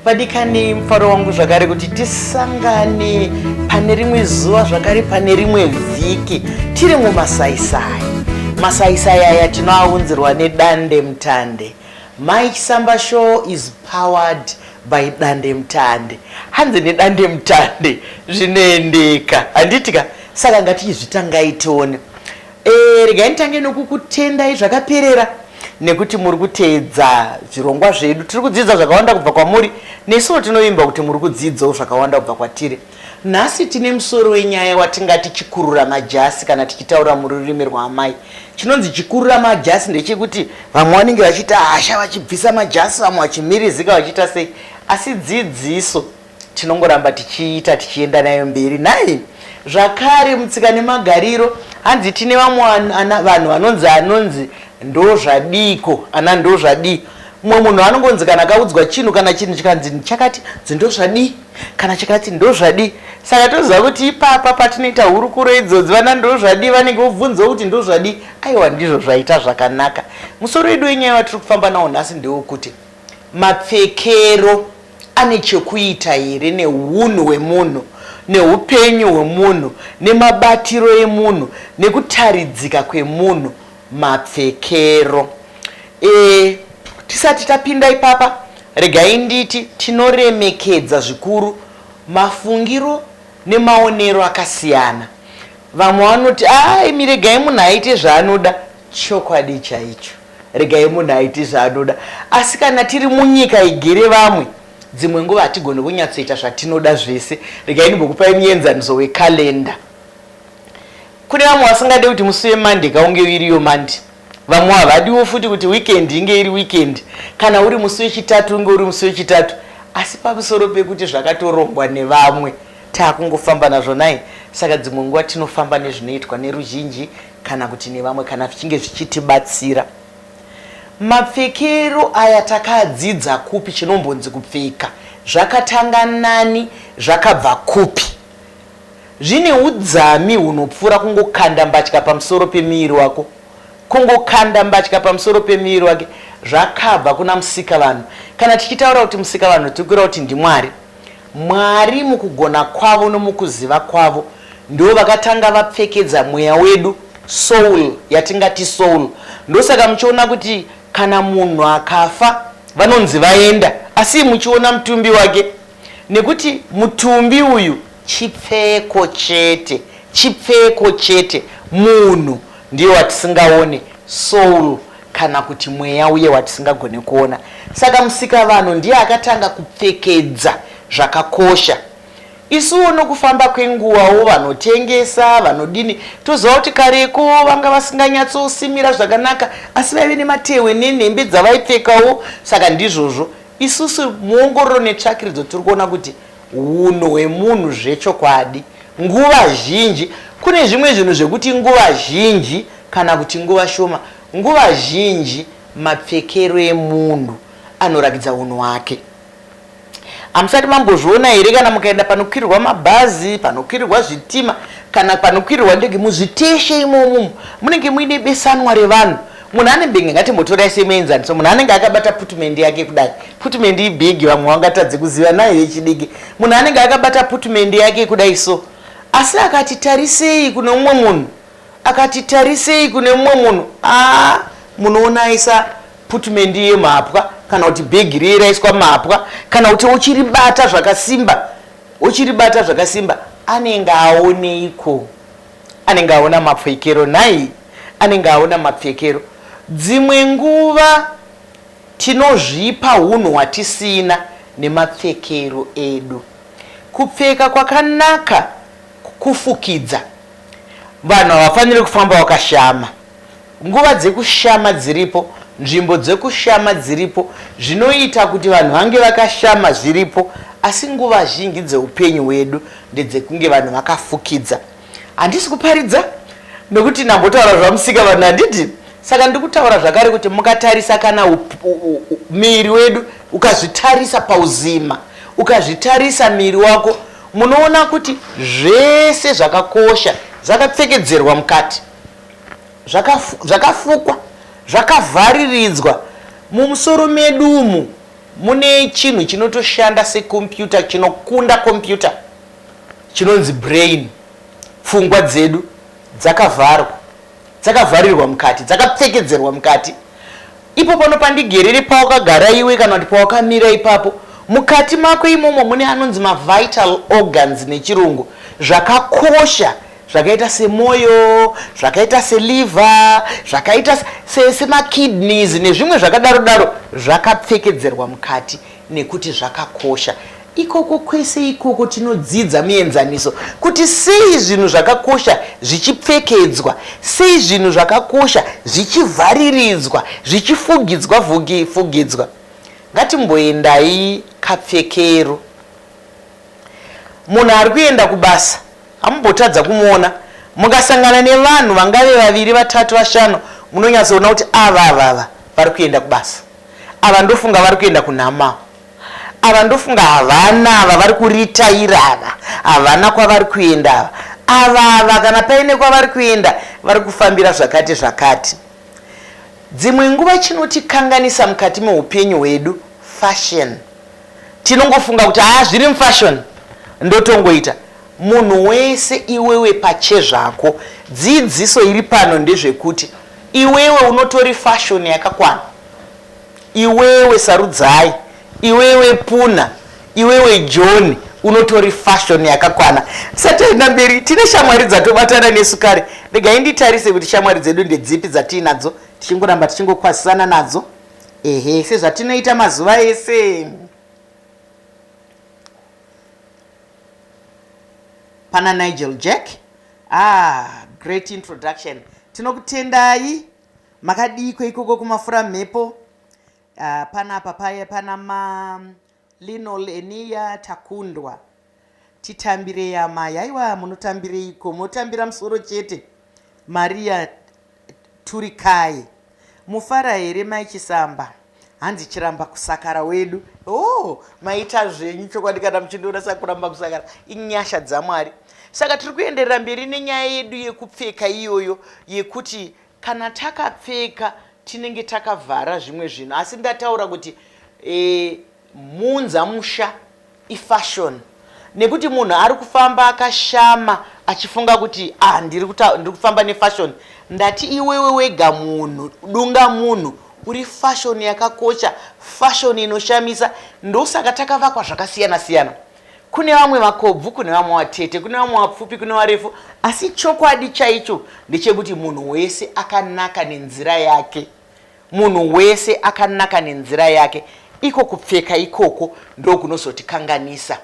Vadikani mufaro wangu zvakare kuti tisangane pane rimwe zuva zvakare pane rimwe vhiki tiri mumasaisai. Masaisai aya tinoaunzirwa nedande mutande. Mai Chisamba show is powered by dande mutande. Hanzi nedande mutande zvinoendeka. Handitika saka ngatizvitangai tione. Regai nditange nokukutendai zvakaperera nekuti muri kuteedza zvirongwa zvedu. Tiri kudzidza zvakawanda kubva kwamuri, nesuwo tinoimba kuti muri kudzidzawo zvakawanda kubva kwatiri. Nhasi tine musoro wenyaya watingati chikurura majasi kana tichitaura mururimi rwaamai. Chinonzi chikurura majasi ndechekuti vamwe vanenge vachita hasha vachibvisa majasi, vamwe vachimirizika vachita sei. Asi dzidziso tinongoramba tichiita tichienda nayo mberi. Nai zvakare mutsika nemagariro hanzi tine vamwe vanhu vanonzi ndozvadiko, ana ndozvadi. Mumwe munhu anongonzi kana akaudzwa chinhu kana chinhu chikanzi chakati ndozvadi kana chakati ndozvadi. Saka toziva kuti ipapa patinoita hurukuro idzodzi vana ndozvadi vanenge vobvunza kuti ndozvadi. Aiwa, ndizvo zvaita zvakanaka. Musoro wedu wenyaya watiri kufamba nawo nhasi ndewokuti mapfekero ane chekuita here neunhu hwemunhu, neupenyu hwemunhu, nemabatiro emunhu, nekutaridzika kwemunhu. Mapfekero. Tisati tapinda ipapa, regai nditi tinoremekedza zvikuru mafungiro nemaonero akasiyana. Vamwe vanoti imi regai munhu aite zvaanoda. Chokwadi chaicho, regai munhu aite zvaanoda. Asi kana tiri munyika igere vamwe, dzimwe nguva hatigoni kunyatsoita zvatinoda zvese. Regai ndimbokupai muenzaniso wekalenda. Kune vamwe vasingade kuti musi weMonday kaunge iriyo Monday. Vamwe havadiwo futi kuti weekend inge iri weekend, kana uri musi wechitatu unge uri musi wechitatu. Asi pamusoro pekuti zvakatorongwa nevamwe taakungofamba nazvo nai. Saka dzimwe nguva tinofamba nezvinoitwa neruzhinji kana kuti nevamwe kana zvichinge zvichitibatsira. Mapfekero aya takadzidza kupi chinombonzi kupfeka? Zvakatanga nani? Zvakabva kupi? Zvine udzami hunopfuura kungokanda mbatya pamusoro pemiri wako. Kungokanda mbatya pamusoro pemiri wake. Zvakabva kuna musikavanhu. Kana tichitaura kuti musikavanhu tikura kuti ndiMwari. Mwari mukugona kwavo nomukuziva kwavo ndo vakatanga vapfekedza mweya wedu, soul, yatingati soul. Ndosaka muchiona kuti kana munhu akafa vanonzi vaenda, asi muchiona mutumbi wake, nekuti mutumbi uyu chipfeko chete, chipfeko chete. Munhu ndiye watisingaone, soul kana kuti mweya uye watisingagone kuona. Saka musikavanhu ndiye akatanga kupfekedza zvakakosha. Isuwo nokufamba kwenguvawo vanotengesa, vanodini, toziva kuti kareko vanga vasinganyatsosimira zvakanaka, asi vaive nematehwe nenhembe dzavaipfekawo. Saka ndizvozvo isusu muongororo netsvakiridzo tiri kuona kuti unhu hwemunhu zvechokwadi. Nguva zhinji kune zvimwe zvinhu zvekuti nguva zhinji kana kuti nguva shoma. Nguva zhinji mapfekero emunhu anorakidza unhu hwake. Hamusati mambozviona here kana mukaenda panokwirirwa mabhazi, panokwirirwa zvitima, kana panokwirirwa ndege, muzviteshe imomo munenge muine besanwa revanhu. Munhu anembenge ngatimbotorai semuenzaniso. Munhu anenge akabata putumendi yake kudai. Putumendi ibhegi, vamwe vangatadze kuziva nayo yechidiki. Munhu anenge akabata putumendi yake kudai so. Asi akati tarisei kune umwe munhu, akati tarisei kune umwe munhu, munoona aisa putumendi yemhapwa kana kuti bhegi riye raiswa mhapwa, kana kuti uchiribata zvakasimba, uchiribata zvakasimba, anenge aoneiko? Anenge aona mapfekero nai, anenge aona mapfekero. Dzimwe nguva tinozvipa unhu hwatisina nemapfekero edu. Kupfeka kwakanaka kufukidza. Vanhu havafaniri kufamba wakashama. Nguva dzekushama dziripo, nzvimbo dzekushama dziripo, zvinoita kuti vanhu vange vakashama zviripo. Asi nguva zhinji dzeupenyu hwedu ndedzekunge vanhu vakafukidza. Handisi kuparidza nokuti nambotaura zvamusika vanhu handiti. Saka ndikutaura zvakare kuti mukatarisa kana miri wedu, ukazvitarisa pauzima, ukazvitarisa miri wako, munoona kuti zvese zvakakosha zvakapfekedzerwa mukati, zvakafukwa, zvakavhariridzwa mumusoro medu umu. mune chinhu chinotoshanda sekombiyuta, chinokunda kombiyuta, chinonzi brain. Pfungwa dzedu dzakavharirwa mukati, dzakapfekedzerwa mukati. Ipo pano pandigerere pawakagara iwe kana kuti pawakamira ipapo, mukati mako imomo mune anonzi mavital organs nechirungu, zvakakosha, zvakaita semwoyo, zvakaita seliver, zvakaita semakidneys nezvimwe zvakadaro daro, zvakapfekedzerwa mukati nekuti zvakakosha. Ikoko kwese ikoko tinodzidza muenzaniso kuti sei zvinhu zvakakosha zvichipfekedzwa, sei zvinhu zvakakosha zvichivhariridzwa, zvichifugidzwa fugidzwa. Ngatimboendai kapfekero. Munhu ari kuenda kubasa, hamumbotadza kumuona. Mukasangana nevanhu vangave 2, 3, 5, munonyatsoona kuti ava vari kuenda kubasa. Ava ndofunga vari kuenda kunhama. Ava ndofunga havana ava vari kuritaira ava. Havana kwavari kuenda ava kana paine kwavari kuenda vari kufambira zvakati. Dzimwe nguva chinotikanganisa mukati meupenyu hwedu fashion. Tinongofunga kuti zviri mufashion ndotongoita. Munhu wese iwewe pachezvako, dzidziso iri pano ndezvekuti iwewe unotori fashion yakakwana. Iwewe Sarudzai, iwewe Puna, iwewe John, unotori fashion yakakwana. Sataenda mberi, tine shamwari dzatobatana nesu kare. Regai nditarise kuti shamwari dzedu ndedzipi dzatinadzo, tichingoramba tichingokwasisana nadzo. Sezvatinoita mazuva ese. Pana Nigel Jack. Great introduction. Tinokutendai makadiko ikoko kumafura mhepo. Pana papaya, pana Linol Enia Takundwa. Titambire ya Mai. Aiwa munotambire iko, munotambira musoro chete. Maria Turikai. Mufara here Mai Chisamba. Hanzi chiramba kusakara wedu. Maita zvenyu chokwadi kana muchindoona sakuramba kusakara. Inyasha dzaMwari. Saka tiri kuenderera mberi nenyaya yedu yekupfeka iyoyo, yekuti kana takapfeka tinenge takavhara zvimwe zvinhu. Asi ndataura kuti munza musha ifashion. Nekuti munhu ari kufamba akashama achifunga kuti ndiri kufamba nefashion. Ndati iwewe wega munhu, dunga munhu, uri fashion yakakosha, fashion inoshamisa. Ndosaka takavakwa zvakasiyana-siyana. Kune vamwe vakobvu, kune vamwe vatete, kune vamwe vapfupi, kune varefu. Asi chokwadi chaicho ndechekuti munhu wese akanaka nenzira yake. Munhu wese akanaka nenzira yake. Iko kupfeka ikoko ndokunozotikanganisa.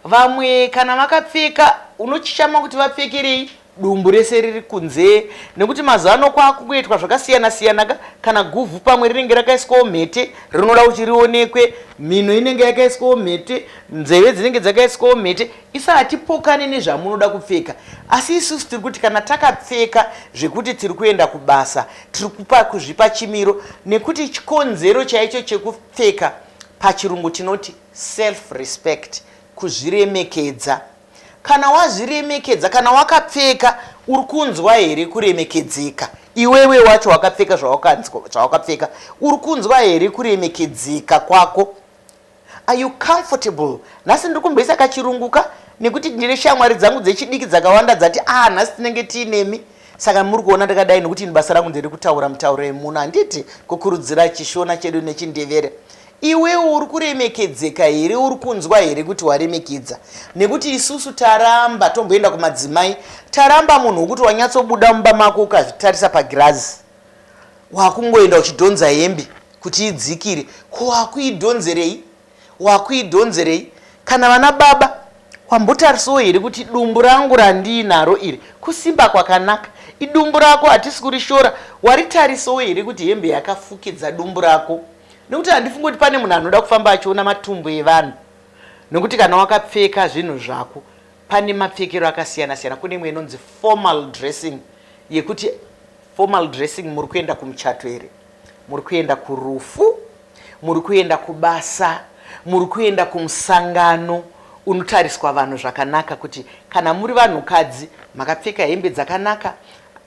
Vamwe kana vakapfeka unochishama kuti vapfekerei, dumbu rese riri kunze. Nekuti mazuva ano kwakuitwa zvakasiyana-siyana. Kana guvhu pamwe rinenge rakaiswawo mhete rinoda kuti rionekwe, mhino inenge yakaiswawo mhete, nzeve dzinenge dzakaiswawo mhete. Hatipokane nezvamunoda kupfeka. Asi isusu tiri kuti kana takapfeka zvekuti tiri kuenda kubasa, tiri kupa kuzvipa chimiro, nekuti chikonzero chaicho chekupfeka pachirungu tinoti self respect, kuzviremekedza. Kana wazviremekedza, kana wakapfeka, uri kunzwa here kuremekedzeka? Iwewe wacho wakapfeka zvawakapfeka, uri kunzwa here kuremekedzeka kwako? Are you comfortable? Nhasi ndiri kumboisa kachirunguka nekuti ndine shamwari dzangu dzechidiki dzakawanda dzati nhasi tinenge tiinemi. Saka muri kuona ndakadai nekuti basa rangu ndiri kutaura mutauro yemunhu, handiti kukurudzira chishona chedu nechindevere. Iwewe uri kuremekedzeka here, uri kunzwa here kuti waremekedza? Nekuti isusu taramba, tomboenda kumadzimai, taramba munhu wekuti wanyatsobuda mumba mako ukazvitarisa pagirazi, wakungoenda uchidhonza hembe kuti idzikire. Ko wakuidhonzerei? Kana vana baba, wambotarisawo here kuti dumbu rangu randiinaro iri kusimba kwakanaka? Idumbu rako, hatisi kurishora. Waritarisawo here kuti hembe yakafukidza dumbu rako? Nekuti handifungi kuti pane munhu anoda kufamba achiona matumbu evanhu. Nekuti kana wakapfeka zvinhu zvako, pane mapfekero akasiyana-siyana. Kune imwe inonzi formal dressing, yekuti formal dressing muri kuenda kumuchato here, muri kuenda kurufu, muri kuenda kubasa, muri kuenda kumusangano. Unotariswa vanhu zvakanaka kuti kana muri vanhukadzi makapfeka hembe dzakanaka,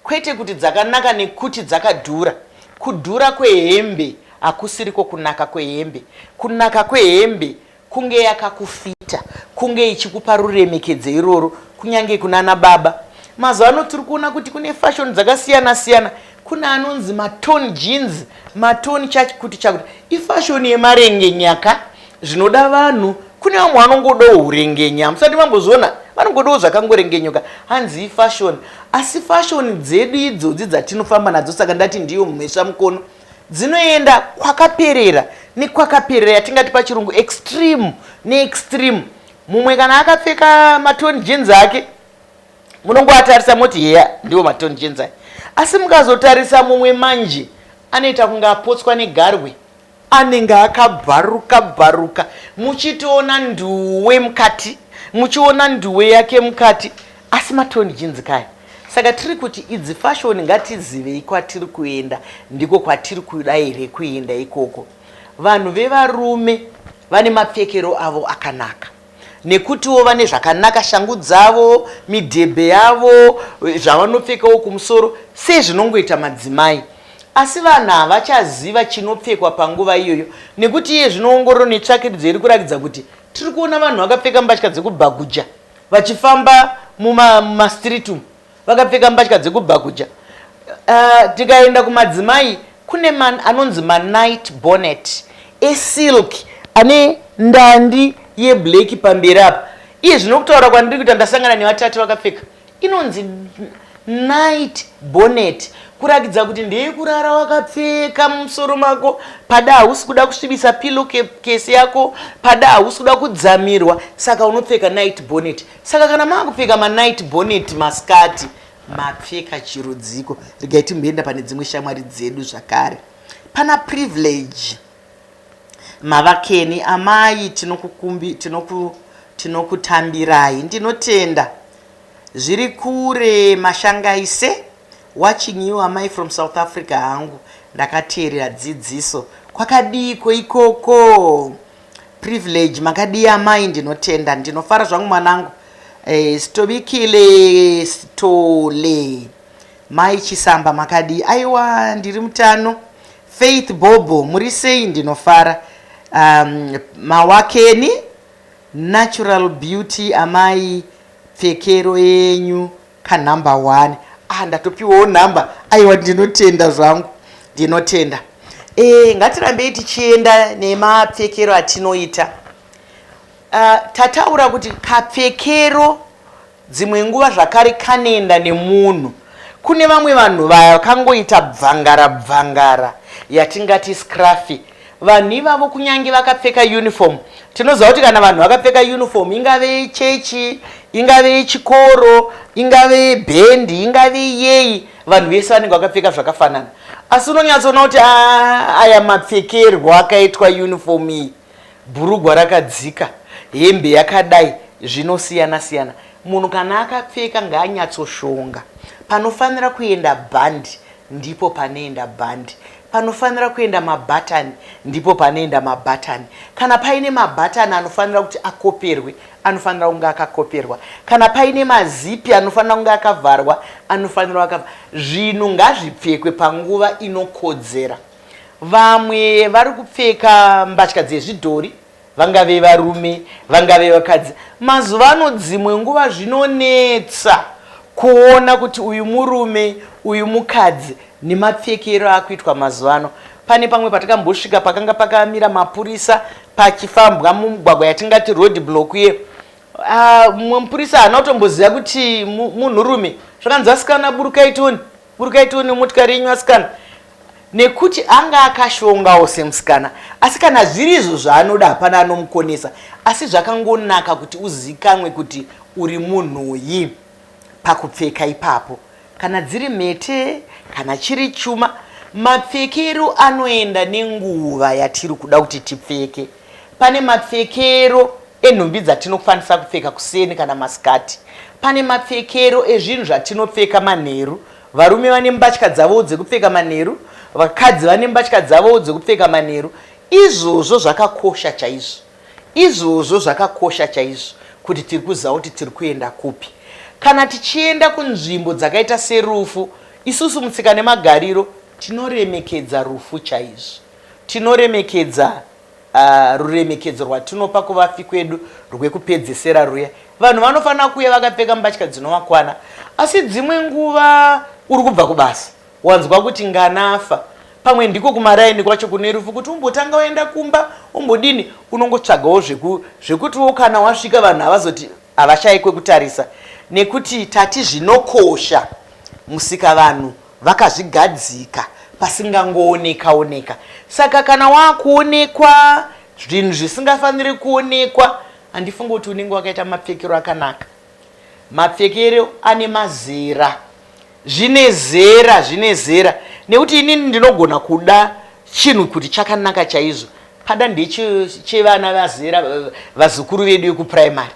kwete kuti dzakanaka nekuti dzakadhura. Kudhura kwehembe hakusiriko kunaka kwehembe. Kunaka kwehembe kunge yakakufita, kunge ichikupa ruremekedzo iroro, kunyange kunana baba. Mazuva ano tiri kuona kuti kune fashion dzakasiyana siyana. Kuna anonzi matone jeans, matone chakuti chakuti. Ifashion yemarengenyaka zvinoda vanhu. Kune vamwe vanongodawo urengenya, musati mambozviona, vanongodawo zvakangorengenyuka, hanzi ifashion. Asi fashion dzedu idzodzi dzatinofamba nadzo, saka ndati ndiyo mumhesva mukono, dzinoenda kwakaperera nekwakaperera, yatingati pachirungu extreme neextreme. Mumwe kana akapfeka matone jeans ake, munongoatarisa moti heya ndiwo matone jeans ake. Asi mukazotarisa mumwe manje, anoita kunge apotswa negarwe, anenge akabharuka bharuka, muchitoona nduwe mukati, muchiona nduwe yake mukati, asi matone jeans kaya. Saka tiri kuti idzi fashion ngatizivei kwatiri kuenda, ndiko kwatiri kuda here kuenda ikoko. Vanhu vevarume vane mapfekero avo akanaka, nekutiwo vane zvakanaka, shangu dzavo, midhebhe yavo, zvavanopfekawo kumusoro sezvinongoita madzimai. Asi vanhu havachaziva chinopfekwa panguva iyoyo, nekuti iye zvinoongororo netsvakidzo iri kurakidza kuti tiri kuona vanhu vakapfeka mbatya dzekubhaguja vachifamba mumastreet umu, vakapfeka mbatya dzekubhaguja. Tikaenda kumadzimai, kune anonzi manight bonnet esilk ane ndandi yeblack pamberi apa. Iye zvinokutaura kwandiri kuti ndasangana nevatatu vakapfeka, inonzi night bonnet, kurakidza kuti ndeyekurara wakapfeka mumusoro mako, pada hausi kuda kusvibisa pillow case yako, pada hausi kuda kudzamirwa, saka unopfeka night bonnet. Saka kana makupfeka ma night bonnet maskati, mapfeka chirudziko. Regai timboenda pane dzimwe shamwari dzedu zvakare. Pana privilege. Mavakeni amai tinokutambirai, ndinotenda. Zviri kure mashangaise, watching you amai from South Africa hangu, ndakateerera dzidziso. Kwakadiko ikoko. Privilege makadi amai, ndinotenda, ndinofara zvangu mwanangu. Stobikile stole. Mai Chisamba makadi, aiwa ndiri mutano. Faith Bobo, murisei, ndinofara. Mawakeni, natural beauty amai, pfekero yenyu ka number 1. Ndatopiwawo namba. Aiwa ndinotenda zvangu, ndinotenda. Ngatirambei tichienda nemapfekero atinoita. Tataura kuti kapfekero dzimwe nguva zvakare kanoenda nemunhu. Kune vamwe vanhu vakangoita bvangara yatingati scruffy. Vanhu ivavo kunyange vakapfeka uniform, tinoziva kuti kana vanhu vakapfeka uniform, ingave chechi, ingave chikoro, ingave bendi, ingave yeyi, vanhu vese vanenge vakapfeka zvakafanana. Asi unonyatsoona kuti aya mapfekerwo akaitwa uniform iyi, bhurugwa rakadzika, hembe yakadai, zvinosiyana siyana. Munhu kana akapfeka ngaanyatsoshonga. Panofanira kuenda bhandi, ndipo panoenda bhandi. Panofanira kuenda mabhatani, ndipo panoenda mabhatani. Kana paine mabhatani anofanira kuti akoperwe, anofanira kunge akakoperwa. Kana paine mazipi anofanira kunge akavharwa, anofanira akavharwa. Zvinhu ngazvipfekwe panguva inokodzera. Vamwe vari kupfeka mbatya dzezvidhori, vangave varume, vangave vakadzi. Mazuva ano dzimwe nguva zvinonetsa kuona kuti uyu murume, uyu mukadzi, nemapfekero akuitwa mazuva ano. Pane pamwe patakambosvika pakanga pakamira mapurisa pachifambwa mumugwagwa yatingati road block ye. Mupurisa haana kutomboziva kuti munhurume. Zvakanzi asikana burukaitoni motikari yenyu asikana. Nekuti anga akashongawo semusikana. Asi kana zviri izvo zvaanoda hapana anomukonesa. Asi zvakangonaka kuti uzikanwe kuti uri munhuyi pakupfeka ipapo. Kana dziri mhete, kana chiri chuma, mapfekero anoenda nenguva yatiri kuda kuti tipfeke. Pane mapfekero enhumbi dzatinokwanisa kupfeka kuseni kana masikati. Pane mapfekero ezvinhu zvatinopfeka manheru. Varume vane mbatya dzavo dzekupfeka manheru, vakadzi vane mbatya dzavo dzekupfeka manheru. Izvozvo zvakakosha chaizvo. Izvozvo zvakakosha chaizvo kuti tiri kuziva kuti tiri kuenda kupi. Kana tichienda kunzvimbo dzakaita serufu, isusu mutsika nemagariro tinoremekedza rufu chaizvo. tinoremekedza ruremekedzo rwatinopa kuvafi kwedu rwekupedzesera ruya. Vanhu vanofanira kuuya vakapfeka mbatya dzinovakwana, asi dzimwe nguva uri kubva kubasa wanzwa kuti nganafa, pamwe ndiko kumaraini kwacho kune rufu, kuti umbotanga waenda kumba umbodini, unongotsvagawo zvekutiwo kana wasvika vanhu havazoti havashai kwekutarisa, nekuti tati zvinokosha musika vanhu vakazvigadzika pasingangooneka. Saka kana wakuonekwa zvinhu zvisingafaniri kuonekwa, handifungi kuti unenge wakaita mapfekero akanaka. Mapfekero ane mazera, zvine zera, nekuti inini ndinogona kuda chinhu kuti chakanaka chaizvo pada ndechevana vazera vazukuru vedu vekupuraimari.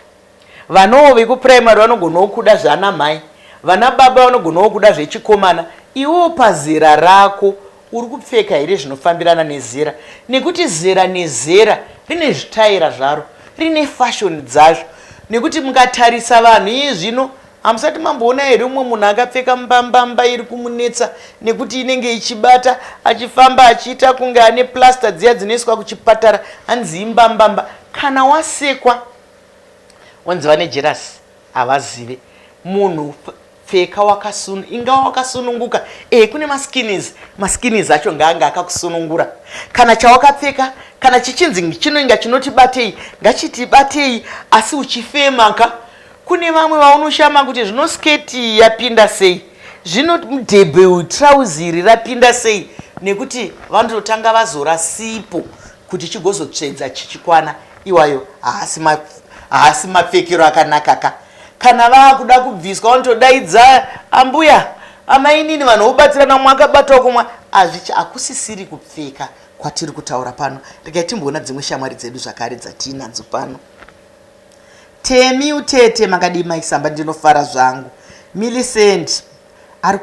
Vanowo vekupuraimari vanogonawo kuda zvana mai, vana baba vanogonawo kuda zvechikomana. Iwo pazera rako uri kupfeka here zvinofambirana nezera? Nekuti zera nezera rine zvitaira zvaro, rine fashoni dzazvo. Nekuti mukatarisa vanhu iye zvino, hamusati mamboona here umwe munhu akapfeka mbambamba iri kumunetsa nekuti inenge ichibata, achifamba achiita kunge ane plasta dziya dzinoiswa kuchipatara, hanzi imbambamba. Kana wasekwa wanzi vane jerasi havazive. Munhu pfeka ingawa wakasununguka, kune maskinizi acho ngaanga akakusunungura. Kana chawakapfeka, kana chichinzi chinonga chinoti batei, ngachiti batei, asi uchifemaka. Kune vamwe vaunoshama kuti zvino sketi yapinda sei, zvino mudhebhe trauziri rapinda sei, nekuti vanototanga vazora sipo kuti chigozotsvedza chichikwana. Iwayo haasi mapfekero akanaka. Kana vakuda kubviswa vanotodaidza ambuya amainini, vanhu vobatsirana mwakabatawo kumwa. Hakusisiri kupfeka kwatiri kutaura pano. Regai timboona dzimwe shamwari dzedu zvakare dzatinadzo pano. Temi utete makadi Mai Chisamba, ndinofara zvangu. Millicent ari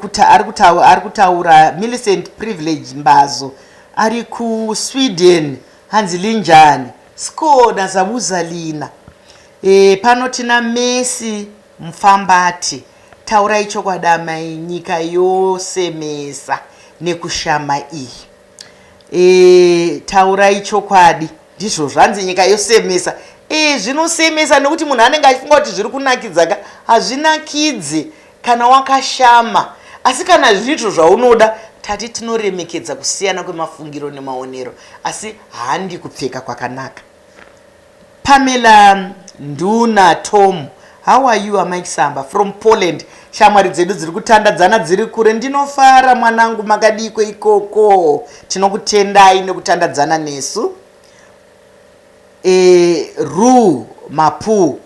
kutaura, Millicent Privilege Mbazo ari kuSweden, hanzi linjani skona zabuzalina. Pano tina Messi Mfambati, taurai chokwadi amai, nyika yose mesa nekushama iyi. Taurai chokwadi, ndizvo zvanzi nyika yose mesa. Zvinosemesa nekuti munhu anenge achifunga kuti zviri kunakidzaka, hazvinakidze kana wakashama. Asi kana zvizvo zvaunoda, tati tinoremekedza kusiyana kwemafungiro nemaonero, asi handi kupfeka kwakanaka. Pamela Nduna Tom, how are you Mai Chisamba from Poland? Shamwari dzedu dziri kutandadzana dziri kure, ndinofara mwanangu, makadiko ikoko, tinokutendai nekutandadzana nesu. Ru Mapu,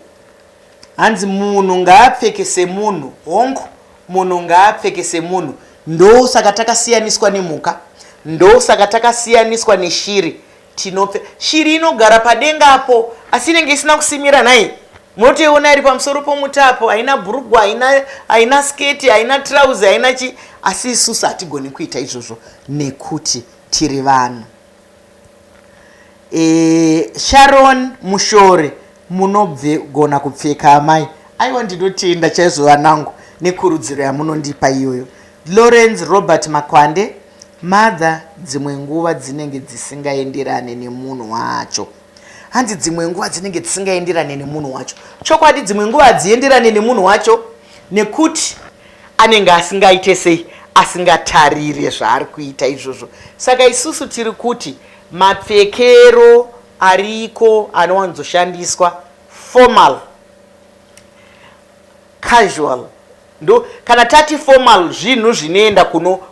hanzi munhu ngaapfeke semunhu. Hongu, munhu ngaapfeke semunhu. Ndo saka takasiyaniswa nemhuka, ndo saka takasiyaniswa neshiri. Shiri inogara padenga apo, asi inenge isina kusimira nhai. Munotoiona iri pamusoro pomutapo, haina bhurugwa, haina sketi, haina trauzi, haina chi. Asi isusu hatigoni kuita izvozvo nekuti tiri vanhu. Sharon Mushore, munogona kupfeka amai. Aiwa, ndinotenda chaizvo vanangu nekurudziro yamunondipa iyoyo. Lawrence Robert Makwande, mother, dzimwe nguva dzinenge dzisingaenderane nemunhu wacho. Hanzi dzimwe nguva dzinenge dzisingaenderane nemunhu wacho. Chokwadi dzimwe nguva hadzienderane nemunhu wacho nekuti anenge asingaite sei, asingatarire zvaari kuita izvozvo. Saka isusu tiri kuti mapfekero ariko anowanzoshandiswa formal, casual. Ndo kana tati formal zvinhu zvinoenda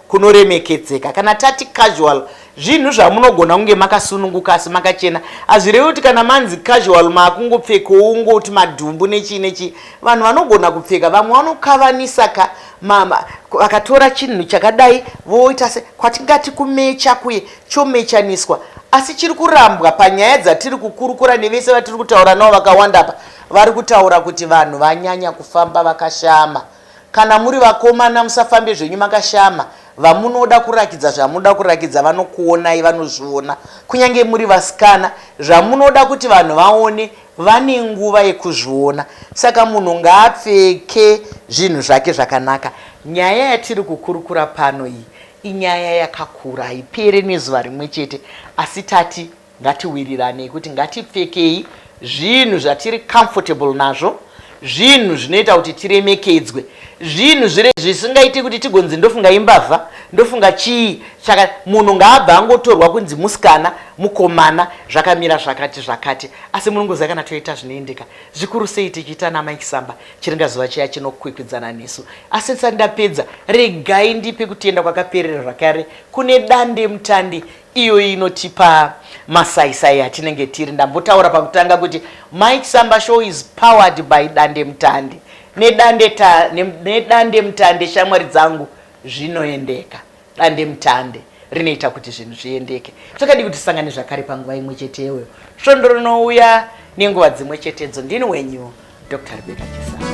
kunoremekedzeka. Kana tati casual zvinhu zvamunogona kunge makasununguka asi makachena. Hazvirevi kuti kana manzi casual makungopfekawo ungoti madhumbu nechi. Vanhu vanogona kupfeka, vamwe vanokavanisa vakatora chinhu chakadai voita kwatingati kumecha, kuye chomechaniswa. Asi chiri kurambwa panyaya dzatiri kukurukura nevese vatiri kutaura navo vakawanda apa. Vari kutaura kuti vanhu vanyanya kufamba vakashama. Kana muri vakomana musafambe zvenyu makashama. Vamunoda kurakidza zvamunoda kurakidza vanokuonai, vanozviona. Kunyange muri vasikana, zvamunoda kuti vanhu vaone, vane nguva yekuzviona. Saka munhu ngaapfeke zvinhu zvake zvakanaka. Nyaya yatiri kukurukura pano iyi inyaya yakakura, haipere nezuva rimwe chete, asi tati ngatiwirirane kuti ngatipfekei zvinhu zvatiri comfortable nazvo, zvinhu zvinoita kuti tiremekedzwe, zvinhu zvisingaiti kuti tigonzi ndofunga imbavha, ndofunga chii. Saka munhu ngaabva angotorwa kunzi musikana, mukomana, zvakamira zvakati, asi munongoziva kana toita zvinoendeka. Zvikuru sei tichiita naMai Chisamba, chiringazuva chiya chinokwikwidzana nesu. Asi ndisati ndapedza, regai ndipe kutenda kwakaperera zvakare kune dande mutande iyo inotipa masaisai atinenge tiri. Ndambotaura pakutanga kuti Mai Chisamba show is powered by dande mutande. Nedande mutande, shamwari dzangu, zvinoendeka. Dande mutande rinoita kuti zvinhu zviendeke. Tokadi kuti tisangane zvakare panguva imwe chete iyoyo. Svondo rinouya nenguva dzimwe chetedzo. Ndini wenyu Dr. Mai Chisamba.